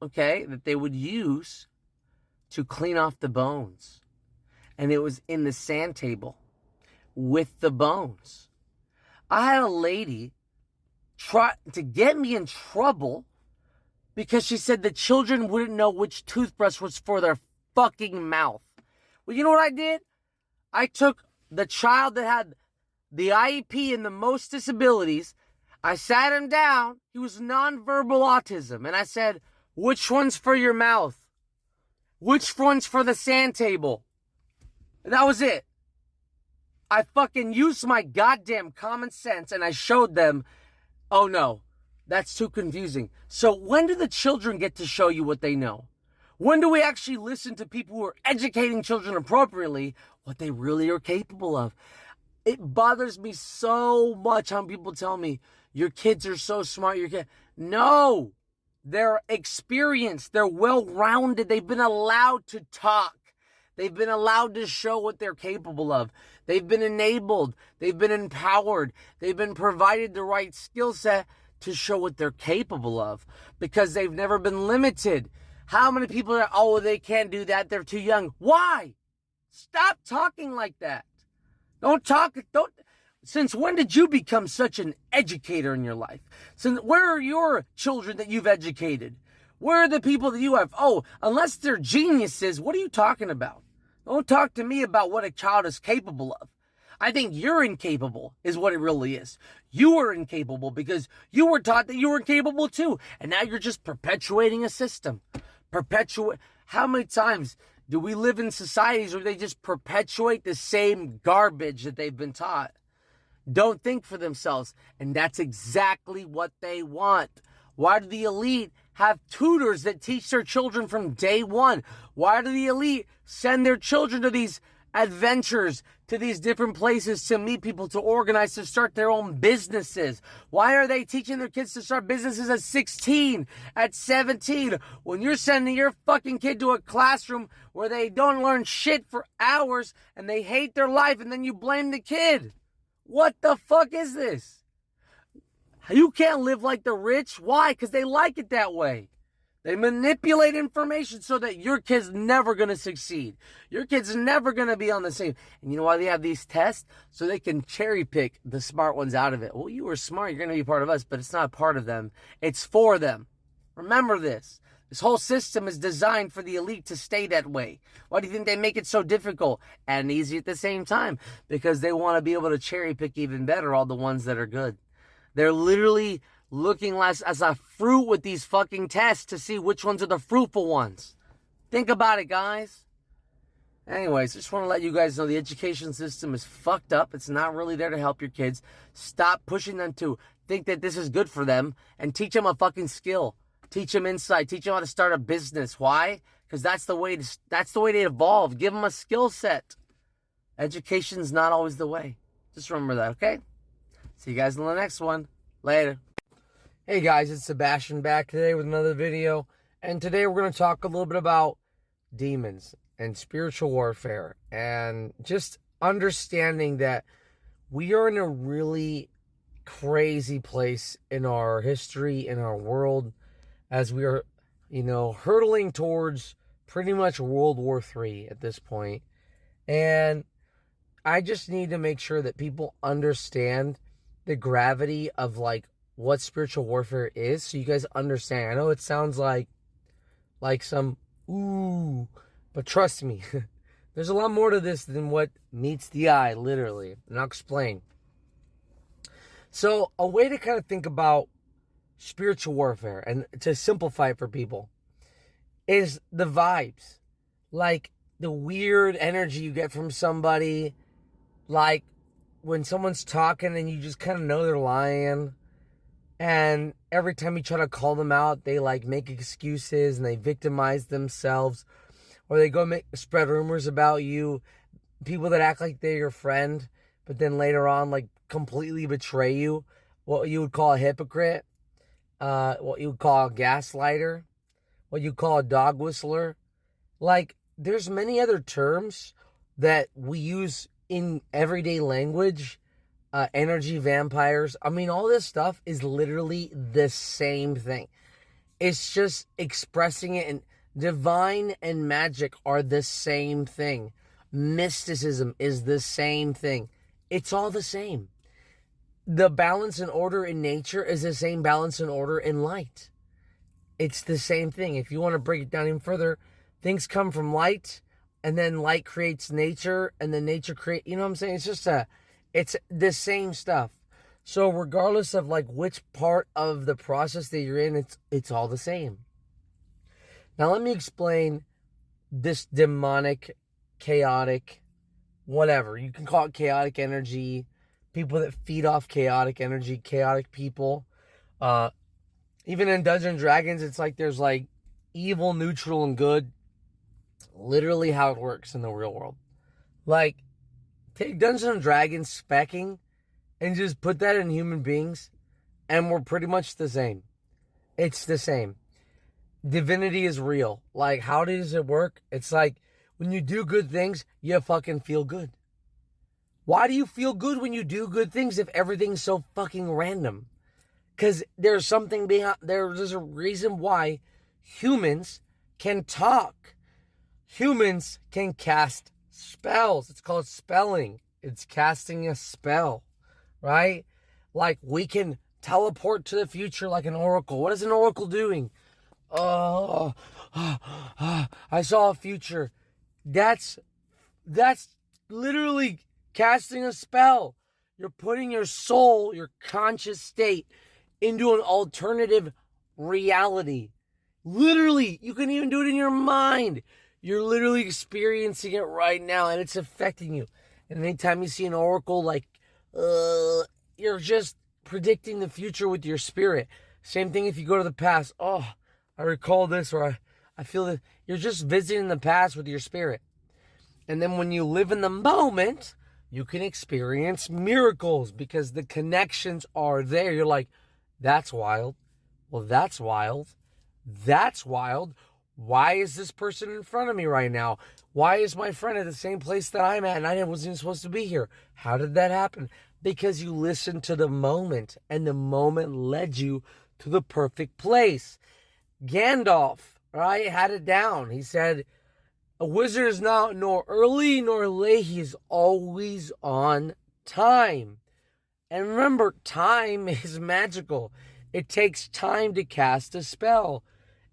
Okay? That they would use to clean off the bones. And it was in the sand table with the bones. I had a lady try to get me in trouble because she said the children wouldn't know which toothbrush was for their fucking mouth. Well, you know what I did? I took the child that had the IEP and the most disabilities. I sat him down. He was nonverbal autism. And I said, which one's for your mouth? Which one's for the sand table? And that was it. I fucking used my goddamn common sense and I showed them, oh no, that's too confusing. So when do the children get to show you what they know? When do we actually listen to people who are educating children appropriately, what they really are capable of? It bothers me so much how people tell me, your kids are so smart. No, they're experienced. They're well-rounded. They've been allowed to talk. They've been allowed to show what they're capable of. They've been enabled. They've been empowered. They've been provided the right skill set to show what they're capable of because they've never been limited. How many people are, oh, they can't do that. They're too young. Why? Stop talking like that. Since when did you become such an educator in your life? Where are your children that you've educated? Where are the people that you have? Oh, unless they're geniuses, what are you talking about? Don't talk to me about what a child is capable of. I think you're incapable is what it really is. You are incapable because you were taught that you were incapable too. And now you're just perpetuating a system. How many times do we live in societies where they just perpetuate the same garbage that they've been taught? Don't think for themselves. And that's exactly what they want. Why do the elite have tutors that teach their children from day one? Why do the elite send their children to these adventures, to these different places to meet people, to organize, to start their own businesses? Why are they teaching their kids to start businesses at 16, at 17, when you're sending your fucking kid to a classroom where they don't learn shit for hours and they hate their life and then you blame the kid? What the fuck is this? You can't live like the rich. Why? Because they like it that way. They manipulate information so that your kid's never going to succeed. Your kid's never going to be on the same. And you know why they have these tests? So they can cherry pick the smart ones out of it. Well, you were smart. You're going to be part of us, but it's not part of them. It's for them. Remember this. This whole system is designed for the elite to stay that way. Why do you think they make it so difficult and easy at the same time? Because they want to be able to cherry pick even better all the ones that are good. They're literally looking as a fruit with these fucking tests to see which ones are the fruitful ones. Think about it, guys. Anyways, just want to let you guys know the education system is fucked up. It's not really there to help your kids. Stop pushing them to think that this is good for them and teach them a fucking skill. Teach them insight. Teach them how to start a business. Why? Because that's the way to evolve. Give them a skill set. Education's not always the way. Just remember that, okay? See you guys in the next one. Later. Hey guys, it's Sebastian back today with another video. And today we're going to talk a little bit about demons and spiritual warfare. And just understanding that we are in a really crazy place in our history, in our world, as we are, hurtling towards pretty much World War III at this point. And I just need to make sure that people understand the gravity of what spiritual warfare is, so you guys understand. I know it sounds like some ooh, but trust me, there's a lot more to this than what meets the eye, literally, and I'll explain. So a way to kind of think about spiritual warfare, and to simplify it for people, is the vibes. Like the weird energy you get from somebody, like when someone's talking and you just kind of know they're lying, and every time you try to call them out, they like make excuses and they victimize themselves, or they go spread rumors about you. People that act like they're your friend, but then later on like completely betray you. What you would call a hypocrite, what you would call a gaslighter, what you call a dog whistler. Like, there's many other terms that we use in everyday language. Energy vampires. I mean, all this stuff is literally the same thing. It's just expressing it, and divine and magic are the same thing. Mysticism is the same thing. It's all the same. The balance and order in nature is the same balance and order in light. It's the same thing. If you want to break it down even further, things come from light, and then light creates nature, and then nature creates, you know what I'm saying? It's the same stuff. So regardless of like which part of the process that you're in, it's all the same. Now let me explain this demonic, chaotic, whatever. You can call it chaotic energy, people that feed off chaotic energy, chaotic people. Even in Dungeons and Dragons, it's like there's like evil, neutral, and good. Literally how it works in the real world. Like, take Dungeons and Dragons specking and just put that in human beings, and we're pretty much the same. It's the same. Divinity is real. Like, how does it work? It's like, when you do good things, you fucking feel good. Why do you feel good when you do good things if everything's so fucking random? Because there's something behind, there's a reason why humans can talk. Humans can cast spells. It's called spelling. It's casting a spell, right? Like, we can teleport to the future like an oracle. What is an oracle doing? I saw a future. That's literally casting a spell. You're putting your soul, your conscious state, into an alternative reality. Literally, you can even do it in your mind. You're literally experiencing it right now, and it's affecting you. And anytime you see an oracle, like, you're just predicting the future with your spirit. Same thing if you go to the past. Oh, I recall this, or I feel that. You're just visiting the past with your spirit. And then when you live in the moment, you can experience miracles because the connections are there. You're like, that's wild. Well, that's wild. That's wild. Why is this person in front of me right now? Why is my friend at the same place that I'm at and I wasn't even supposed to be here? How did that happen? Because you listened to the moment, and the moment led you to the perfect place. Gandalf, right, had it down. He said, a wizard is not nor early nor late. He is always on time. And remember, time is magical. It takes time to cast a spell.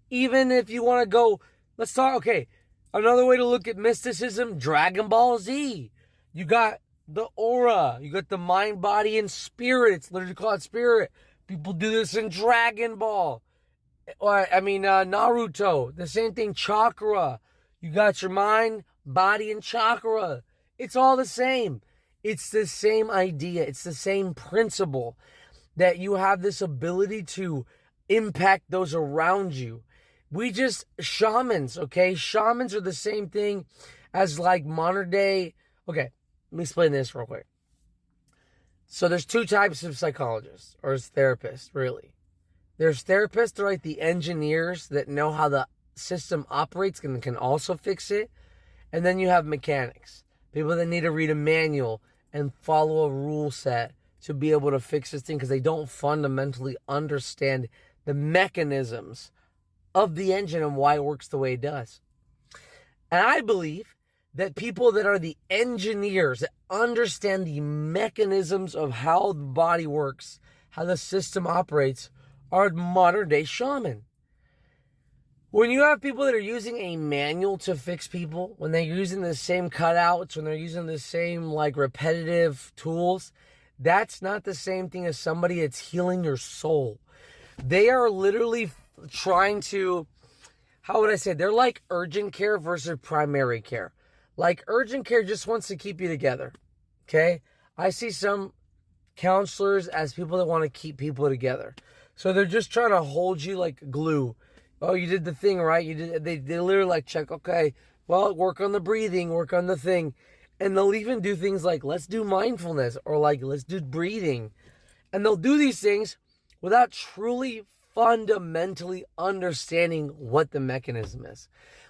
Even if you want to go, let's talk, okay, another way to look at mysticism, Dragon Ball Z. You got the aura. You got the mind, body, and spirit. It's literally called spirit. People do this in Dragon Ball. Naruto. The same thing, chakra. You got your mind, body, and chakra. It's all the same. It's the same idea. It's the same principle that you have this ability to impact those around you. We just, shamans, okay? Shamans are the same thing as like modern day. Okay, let me explain this real quick. So there's two types of psychologists, or therapists, really. There's therapists, they're like the engineers that know how the system operates and can also fix it. And then you have mechanics, people that need to read a manual and follow a rule set to be able to fix this thing because they don't fundamentally understand the mechanisms of the engine and why it works the way it does. And I believe that people that are the engineers, that understand the mechanisms of how the body works, how the system operates, are modern day shaman. When you have people that are using a manual to fix people, when they're using the same cutouts, when they're using the same like repetitive tools, that's not the same thing as somebody that's healing your soul. They are literally trying to, how would I say, they're like urgent care versus primary care. Like urgent care just wants to keep you together, okay? I see some counselors as people that want to keep people together. So they're just trying to hold you like glue. Oh, you did the thing, right? You did. They literally like check, okay, well, work on the breathing, work on the thing. And they'll even do things like, let's do mindfulness, or like, let's do breathing. And they'll do these things without truly fundamentally understanding what the mechanism is.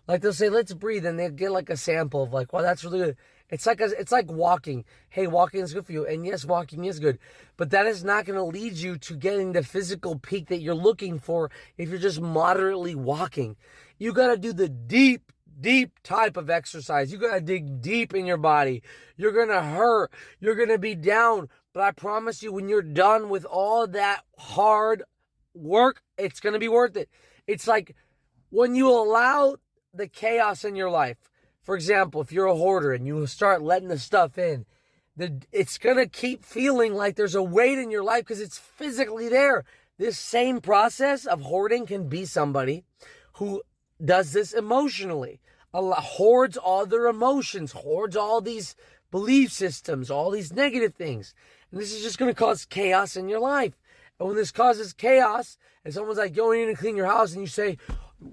Like they'll say, let's breathe, and they'll get like a sample of like, wow, that's really good. It's like walking. Hey, walking is good for you. And yes, walking is good. But that is not going to lead you to getting the physical peak that you're looking for if you're just moderately walking. You got to do the deep type of exercise. You got to dig deep in your body. You're going to hurt. You're going to be down. But I promise you, when you're done with all that hard work, it's going to be worth it. It's like when you allow the chaos in your life. For example, if you're a hoarder and you start letting the stuff in, it's going to keep feeling like there's a weight in your life because it's physically there. This same process of hoarding can be somebody who does this emotionally, hoards all their emotions, hoards all these belief systems, all these negative things. And this is just going to cause chaos in your life. And when this causes chaos, and someone's like, go in and clean your house, and you say,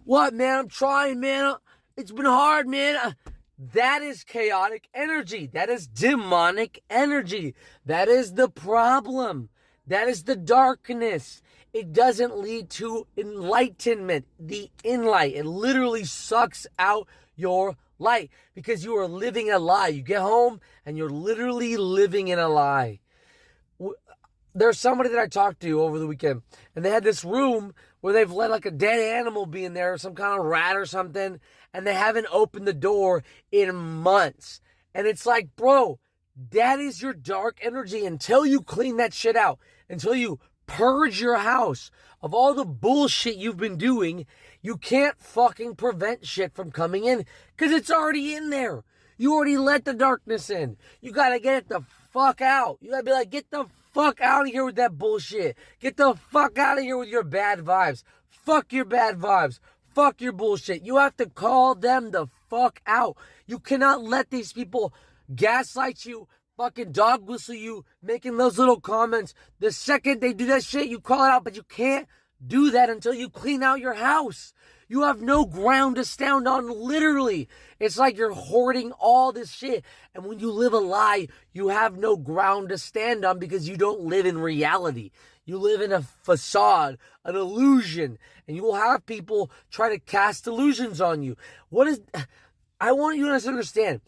what, man? I'm trying, man. It's been hard, man. That is chaotic energy. That is demonic energy. That is the problem. That is the darkness. It doesn't lead to enlightenment. The inlight. It literally sucks out your light because you are living a lie. You get home and you're literally living in a lie. There's somebody that I talked to over the weekend, and they had this room where they've let like a dead animal be in there, some kind of rat or something, and they haven't opened the door in months. And it's like, bro, that is your dark energy. Until you clean that shit out, until you purge your house of all the bullshit you've been doing, you can't fucking prevent shit from coming in because it's already in there. You already let the darkness in. You gotta get it the fuck out. You gotta be like, get the fuck out of here with that bullshit. Get the fuck out of here with your bad vibes. Fuck your bad vibes. Fuck your bullshit. You have to call them the fuck out. You cannot let these people gaslight you, fucking dog whistle you, making those little comments. The second they do that shit, you call it out, but you can't do that until you clean out your house. You have no ground to stand on, literally. It's like you're hoarding all this shit. And when you live a lie, you have no ground to stand on because you don't live in reality. You live in a facade, an illusion. And you will have people try to cast illusions on you. I want you to understand.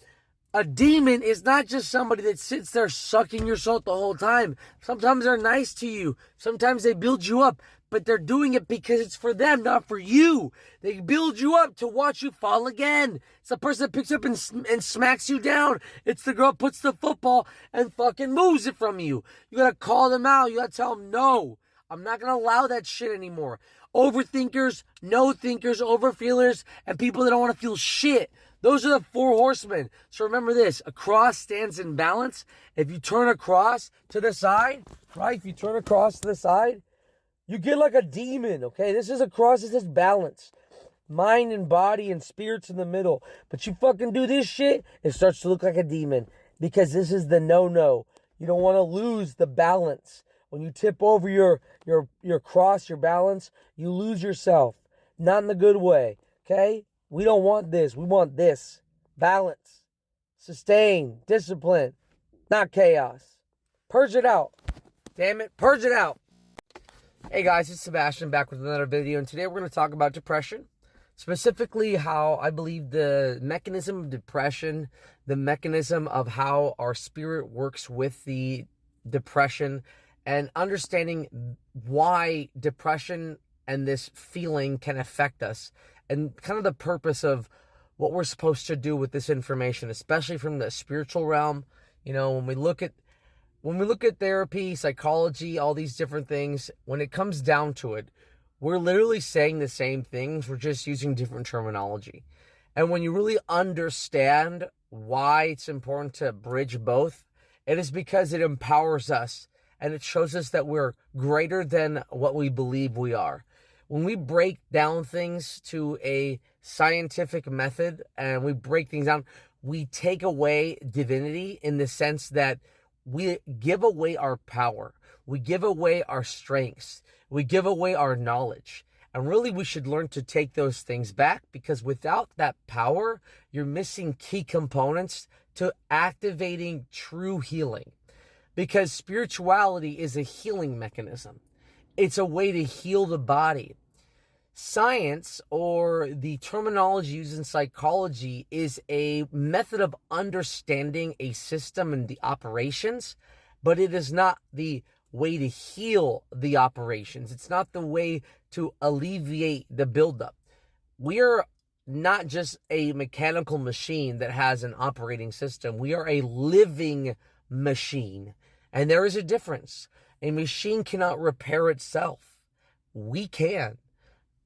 A demon is not just somebody that sits there sucking your soul the whole time. Sometimes they're nice to you. Sometimes they build you up. But they're doing it because it's for them, not for you. They build you up to watch you fall again. It's the person that picks up and smacks you down. It's the girl that puts the football and fucking moves it from you. You gotta call them out. You gotta tell them, no, I'm not gonna allow that shit anymore. Overthinkers, no thinkers, overfeelers, and people that don't want to feel shit. Those are the four horsemen. So remember this, a cross stands in balance. If you turn across to the side, right? If you turn across to the side, you get like a demon, okay? This is a cross, this is balance. Mind and body and spirits in the middle. But you fucking do this shit, it starts to look like a demon. Because this is the no-no. You don't want to lose the balance. When you tip over your cross, your balance, you lose yourself. Not in the good way, okay? We don't want this. We want this. Balance. Sustain. Discipline. Not chaos. Purge it out. Damn it. Purge it out. Hey guys, it's Sebastian back with another video, and today we're going to talk about depression. Specifically how I believe the mechanism of depression, the mechanism of how our spirit works with the depression, and understanding why depression and this feeling can affect us, and kind of the purpose of what we're supposed to do with this information, especially from the spiritual realm. You know, when we look at therapy, psychology, all these different things, when it comes down to it, we're literally saying the same things. We're just using different terminology. And when you really understand why it's important to bridge both, it is because it empowers us and it shows us that we're greater than what we believe we are. When we break down things to a scientific method and we break things down, we take away divinity in the sense that we give away our power. We give away our strengths. We give away our knowledge. And really, we should learn to take those things back, because without that power, you're missing key components to activating true healing. Because spirituality is a healing mechanism. It's a way to heal the body. Science, or the terminology used in psychology, is a method of understanding a system and the operations, but it is not the way to heal the operations. It's not the way to alleviate the buildup. We are not just a mechanical machine that has an operating system. We are a living machine. And there is a difference. A machine cannot repair itself. We can.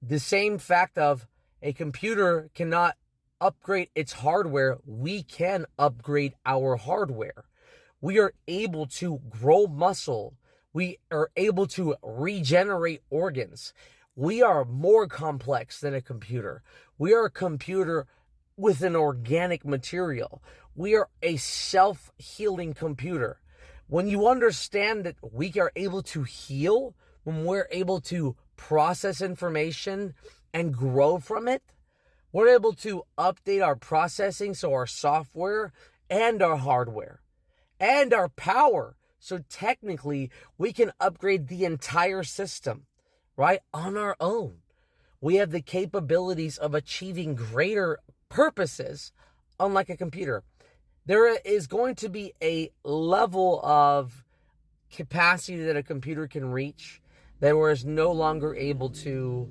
The same fact of a computer cannot upgrade its hardware, we can upgrade our hardware. We are able to grow muscle. We are able to regenerate organs. We are more complex than a computer. We are a computer with an organic material. We are a self-healing computer. When you understand that we are able to heal, when we're able to process information and grow from it, we're able to update our processing, so our software and our hardware and our power. So technically, we can upgrade the entire system, right, on our own. We have the capabilities of achieving greater purposes, unlike a computer. There is going to be a level of capacity that a computer can reach that was no longer able to,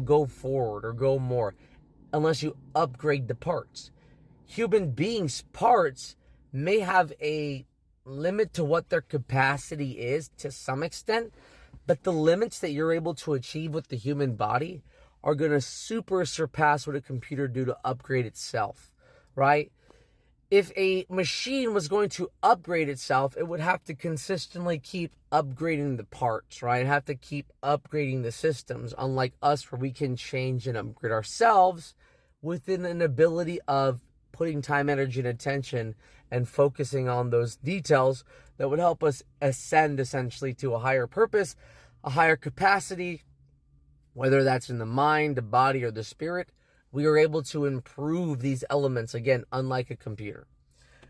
go forward or go more unless you upgrade the parts. Human beings' parts may have a limit to what their capacity is to some extent, but the limits that you're able to achieve with the human body are going to surpass what a computer do to upgrade itself, right? If a machine was going to upgrade itself, it would have to consistently keep upgrading the parts, right? It'd have to keep upgrading the systems, unlike us, where we can change and upgrade ourselves within an ability of putting time, energy, and attention and focusing on those details that would help us ascend essentially to a higher purpose, a higher capacity, whether that's in the mind, the body, or the spirit. We are able to improve these elements, again, unlike a computer.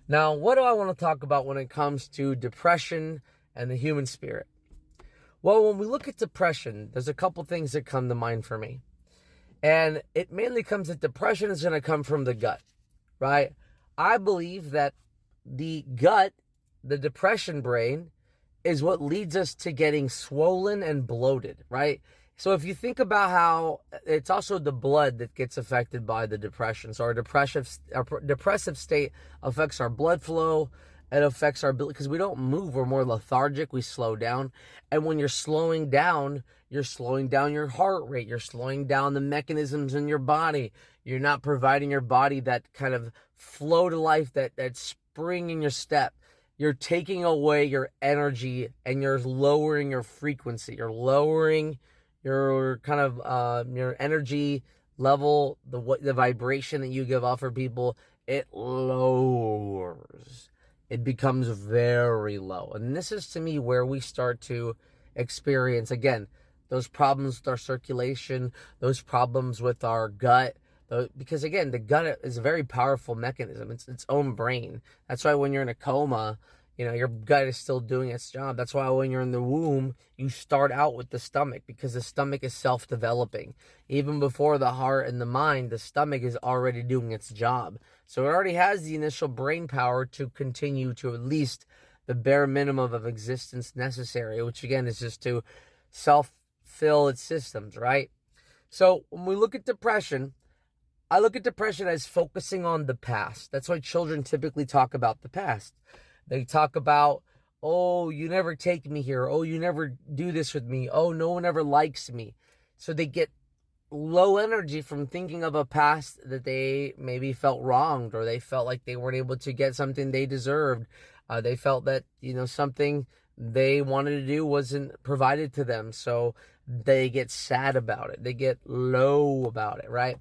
Now, what do I want to talk about when it comes to depression and the human spirit? Well, when we look at depression, there's a couple things that come to mind for me. And it mainly comes that depression is going to come from the gut, right? I believe that the gut, the depression brain, is what leads us to getting swollen and bloated, right? So if you think about how it's also the blood that gets affected by the depression. So our depressive state affects our blood flow. It affects our, because we don't move, we're more lethargic, we slow down. And when you're slowing down your heart rate, you're slowing down the mechanisms in your body. You're not providing your body that kind of flow to life, that spring in your step. You're taking away your energy and you're lowering your frequency. You're lowering your kind of your energy level, the vibration that you give off for people. It lowers. It becomes very low. And this is, to me, where we start to experience, again, those problems with our circulation, those problems with our gut. Because, again, the gut is a very powerful mechanism. It's its own brain. That's why when you're in a coma, your gut is still doing its job. That's why when you're in the womb, you start out with the stomach, because the stomach is self-developing. Even before the heart and the mind, the stomach is already doing its job. So it already has the initial brain power to continue to at least the bare minimum of existence necessary, which again is just to self-fill its systems, right? So when we look at depression, I look at depression as focusing on the past. That's why children typically talk about the past. They talk about, oh, you never take me here. Oh, you never do this with me. Oh, no one ever likes me. So they get low energy from thinking of a past that they maybe felt wronged, or they felt like they weren't able to get something they deserved. They felt that, something they wanted to do wasn't provided to them. So they get sad about it. They get low about it, right?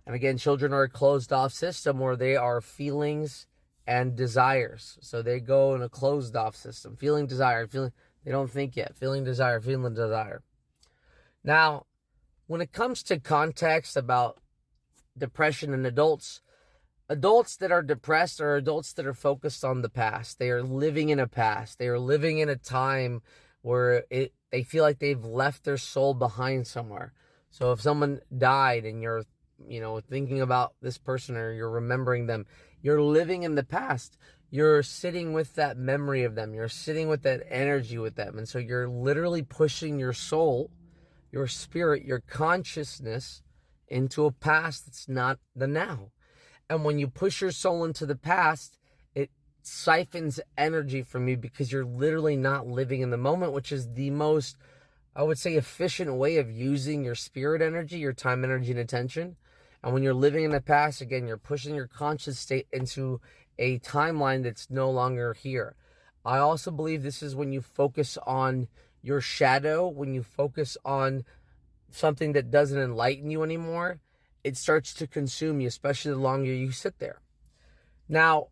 And again, children are a closed off system where they are feelings and desires. So they go in a closed off system. Feeling, desire, feeling, they don't think yet. Feeling, desire, feeling, desire. Now, when it comes to context about depression in adults, adults that are depressed are adults that are focused on the past. They are living in a past. They are living in a time where they feel like they've left their soul behind somewhere. So if someone died and you're, thinking about this person or you're remembering them, you're living in the past. You're sitting with that memory of them. You're sitting with that energy with them. And so you're literally pushing your soul, your spirit, your consciousness into a past that's not the now. And when you push your soul into the past, it siphons energy from you because you're literally not living in the moment, which is the most, I would say, efficient way of using your spirit energy, your time, energy, and attention. And when you're living in the past, again, you're pushing your conscious state into a timeline that's no longer here. I also believe this is when you focus on your shadow, when you focus on something that doesn't enlighten you anymore, it starts to consume you, especially the longer you sit there. Now,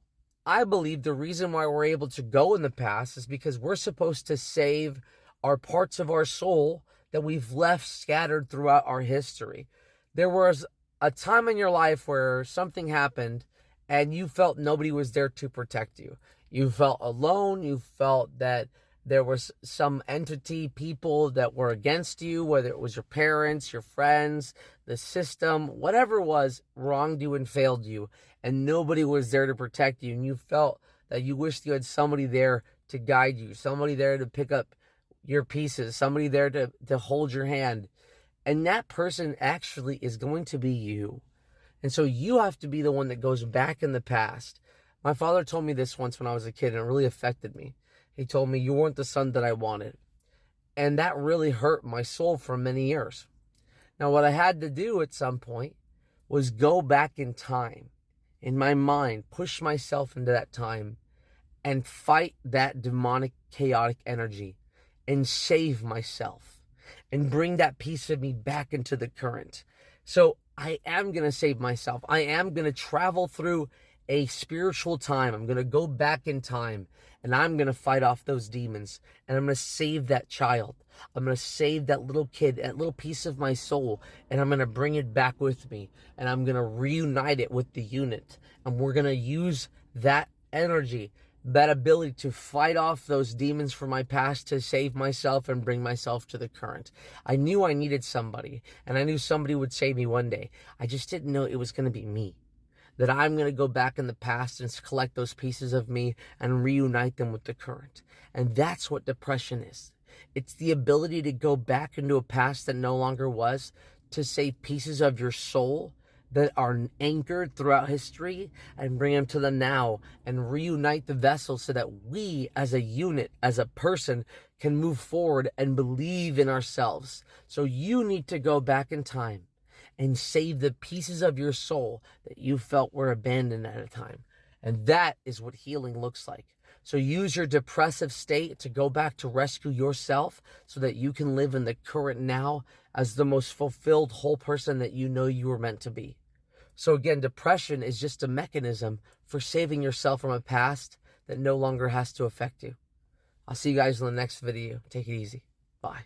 I believe the reason why we're able to go in the past is because we're supposed to save our parts of our soul that we've left scattered throughout our history. There was a time in your life where something happened and you felt nobody was there to protect you. You felt alone. You felt that there was some entity, people that were against you, whether it was your parents, your friends, the system, whatever it was, wronged you and failed you, and nobody was there to protect you. And you felt that you wished you had somebody there to guide you, somebody there to pick up your pieces, somebody there to hold your hand. And that person actually is going to be you. And so you have to be the one that goes back in the past. My father told me this once when I was a kid, and it really affected me. He told me, you weren't the son that I wanted. And that really hurt my soul for many years. Now, what I had to do at some point was go back in time, in my mind, push myself into that time and fight that demonic, chaotic energy and save myself and bring that piece of me back into the current. So I am going to save myself. I am going to travel through a spiritual time. I'm going to go back in time and I'm going to fight off those demons and I'm going to save that child. I'm going to save that little kid, that little piece of my soul, and I'm going to bring it back with me and I'm going to reunite it with the unit. And we're going to use that energy, that ability to fight off those demons from my past to save myself and bring myself to the current. I knew I needed somebody and I knew somebody would save me one day. I just didn't know it was going to be me. That I'm going to go back in the past and collect those pieces of me and reunite them with the current. And that's what depression is. It's the ability to go back into a past that no longer was, to save pieces of your soul that are anchored throughout history and bring them to the now and reunite the vessel so that we as a unit, as a person, can move forward and believe in ourselves. So you need to go back in time and save the pieces of your soul that you felt were abandoned at a time. And that is what healing looks like. So use your depressive state to go back to rescue yourself so that you can live in the current now as the most fulfilled whole person that you know you were meant to be. So again, depression is just a mechanism for saving yourself from a past that no longer has to affect you. I'll see you guys in the next video. Take it easy. Bye.